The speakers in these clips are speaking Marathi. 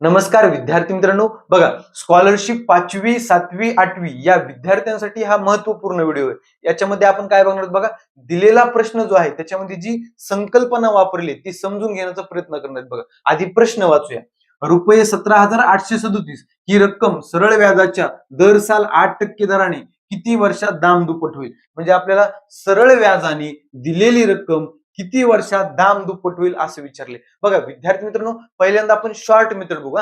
नमस्कार विद्यार्थी मित्रांनो, बघा स्कॉलरशिप 5वी 7वी 8वी या विद्यार्थ्यांसाठी हा महत्वपूर्ण व्हिडिओ आहे. याच्यामध्ये आपण काय बघणार आहोत बघा, दिलेला प्रश्न जो आहे त्याच्यामध्ये जी संकल्पना वापरली ती समजून घेण्याचा प्रयत्न करणार आहेत. बघा आधी प्रश्न वाचूया. रुपये 17,837 ही रक्कम सरळ व्याजाच्या दर साल 8% दराने किती वर्षात दाम-दुप्पट होईल? म्हणजे आपल्याला सरळ व्याजाने दिलेली रक्कम किती वर्षात दाम-दुप्पट होईल असं विचारले. बघा विद्यार्थी मित्रांनो, पहिल्यांदा आपण शॉर्ट मेथड बघू.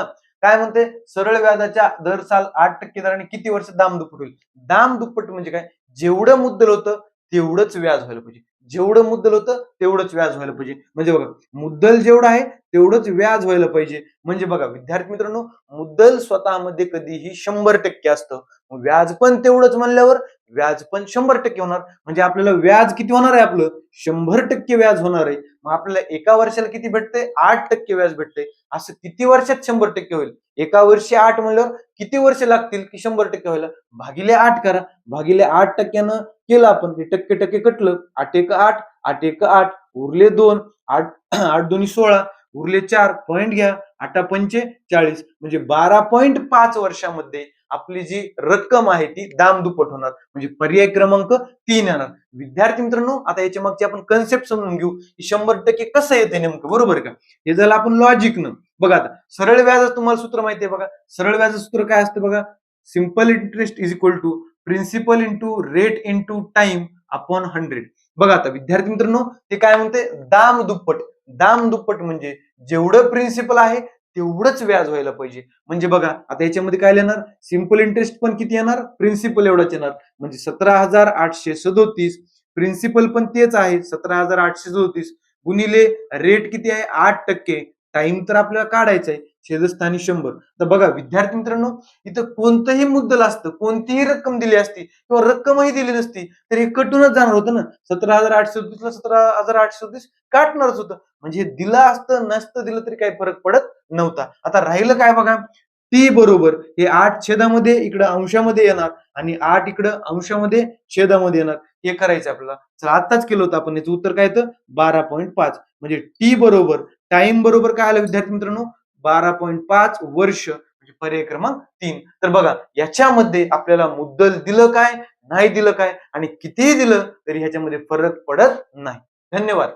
काय म्हणते, सरळ व्याजाच्या दर साल 8% दराने किती वर्षात दाम-दुप्पट होईल? दाम-दुप्पट म्हणजे काय? जेवढं मुद्दल होतं तेवढंच व्याज व्हायला पाहिजे. जेवढं मुद्दल होतं तेवढंच व्याज व्हायला पाहिजे. म्हणजे बघा, मुद्दल जेवढं आहे तेवढंच व्याज व्हायला पाहिजे. म्हणजे बघा विद्यार्थी मित्रांनो, मुद्दल स्वतःमध्ये कधीही 100% असतं. व्याज पण तेवढंच म्हणल्यावर व्याज पण 100% होणार. म्हणजे आपल्याला व्याज किती होणार आहे? आपलं 100% व्याज होणार आहे. मग आपल्याला एका वर्षाला किती भेटते? 8% व्याज भेटते. असं किती वर्षात 100% होईल? एका वर्षी 8 म्हणल्यावर किती वर्ष लागतील की 100% व्हायला? भागिले 8 करा. भागिले 8% केलं आपण, हे टक्के टक्के कटलं. 8 एक 8, 8 एक 8, उरले 2, 8 8 दोन्ही 16, उरले 4, पॉईंट घ्या. 8 पंचे 40, म्हणजे 12.5 वर्षामध्ये आपली जी रक्कम आहे ती दाम-दुप्पट होणार. म्हणजे पर्याय क्रमांक 3 येणार. विद्यार्थी मित्रांनो, आता याच्या मागची आपण कन्सेप्ट समजून घेऊ की 100% कसं येते नेमकं, बरोबर का? हे झालं आपण लॉजिकनं. बघा आता सरळ व्याजाचं तुम्हाला सूत्र माहिती आहे. बघा सरळ व्याजाचं सूत्र काय असतं बघा, simple interest is equal to principal into rate into time upon 100. बघा आता विद्यार्थी मित्रांनो, ते काय म्हणते, दाम दुप्पट. दाम दुप्पट म्हणजे जेवढं प्रिन्सिपल आहे तेवढंच व्याज व्हायला पाहिजे. म्हणजे बघा आता याच्यामध्ये काय येणार, सिंपल इंटरेस्ट पण किती येणार, प्रिन्सिपल एवढाच येणार. म्हणजे 17,837, प्रिन्सिपल पण तेच आहे 17,837, गुणिले रेट किती आहे 8%, टाइम तर आपल्याला काढायचा आहे, छेदस्थानी 100. तर बघा विद्यार्थी मित्रांनो, इथं कोणतंही मुद्दल असतं, कोणतीही रक्कम दिली असती किंवा रक्कमही दिली नसती तर हे कटूनच जाणार होतं ना. 17,837 ला 17,837 काटणारच होतं. म्हणजे दिलं असतं नसतं दिलं तरी काही फरक पडत नव्हता. आता राहिलं काय बघा, टी बरोबर हे 8 छेदामध्ये इकडं अंशामध्ये येणार आणि 8 इकडं अंशामध्ये छेदामध्ये येणार. हे करायचं आपल्याला. चला आत्ताच केलं होतं आपण, याचं उत्तर काय येतं 12.5. म्हणजे टी बरोबर टाइम बरोबर काय आलं विद्यार्थी मित्रांनो, 12.5 वर्ष. म्हणजे पर्याय क्रमांक 3. तर बघा याच्यामध्ये आपल्याला मुद्दल दिलं काय, नाही दिलं काय आणि कितीही दिलं तरी ह्याच्यामध्ये फरक पडत नाही. धन्यवाद.